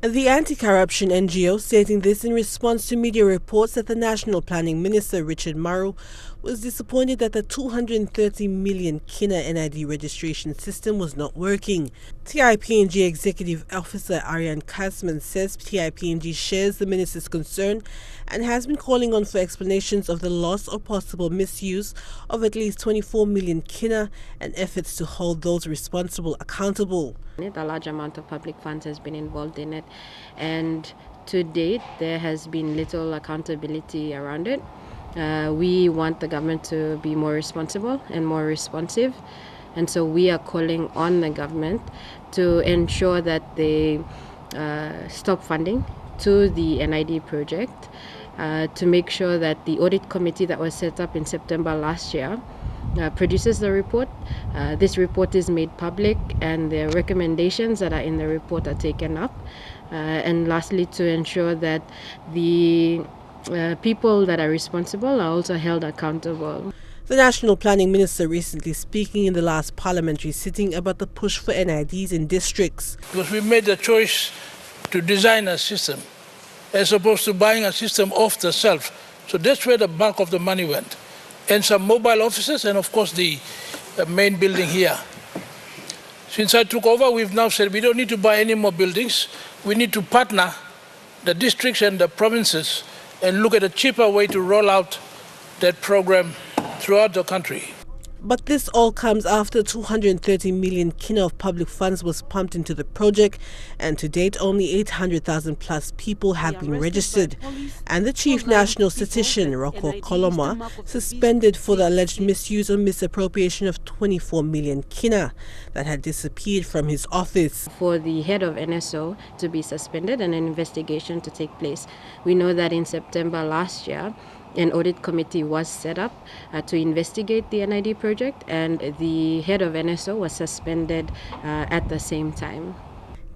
The anti-corruption NGO stating this in response to media reports that the National Planning Minister, Richard Maru, was disappointed that the 230 Million Kina NID registration system was not working. TIPNG Executive Officer Arian Kasman says TIPNG shares the minister's concern and has been calling on for explanations of the loss or possible misuse of at least 24 million Kina and efforts to hold those responsible accountable. A large amount of public funds has been involved in it, and to date there has been little accountability around it. We want the government to be more responsible and more responsive, and so we are calling on the government to ensure that they stop funding to the NID project, to make sure that the audit committee that was set up in September last year produces the report. This report is made public and the recommendations that are in the report are taken up. And lastly, to ensure that the people that are responsible are also held accountable. The National Planning Minister recently speaking in the last parliamentary sitting about the push for NIDs in districts. Because we made the choice to design a system as opposed to buying a system off the shelf. So that's where the bulk of the money went. And some mobile offices, and of course the main building here. Since I took over, we've now said we don't need to buy any more buildings. We need to partner the districts and the provinces and look at a cheaper way to roll out that program throughout the country. But this all comes after 230 million Kina of public funds was pumped into the project, and to date only 800,000 plus people have been registered. And the chief national statistician, Rocco Koloma, suspended for the alleged misuse or misappropriation of 24 million Kina that had disappeared from his office. For the head of NSO to be suspended and an investigation to take place. We know that in September last year, an audit committee was set up to investigate the NID project, and the head of NSO was suspended at the same time.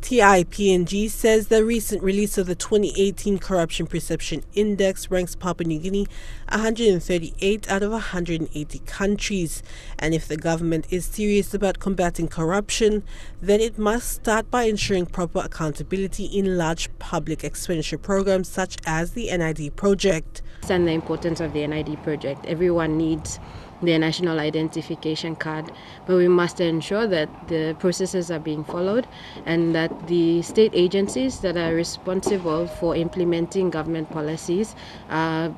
TIPNG says the recent release of the 2018 Corruption Perception Index ranks Papua New Guinea 138 out of 180 countries. And if the government is serious about combating corruption, then it must start by ensuring proper accountability in large public expenditure programs such as the NID project. And the importance of the NID project. Everyone needs their national identification card, but we must ensure that the processes are being followed and that the state agencies that are responsible for implementing government policies are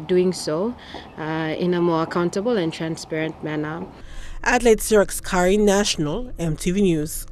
doing so in a more accountable and transparent manner. Adelaide Siraks Kari, National, MTV News.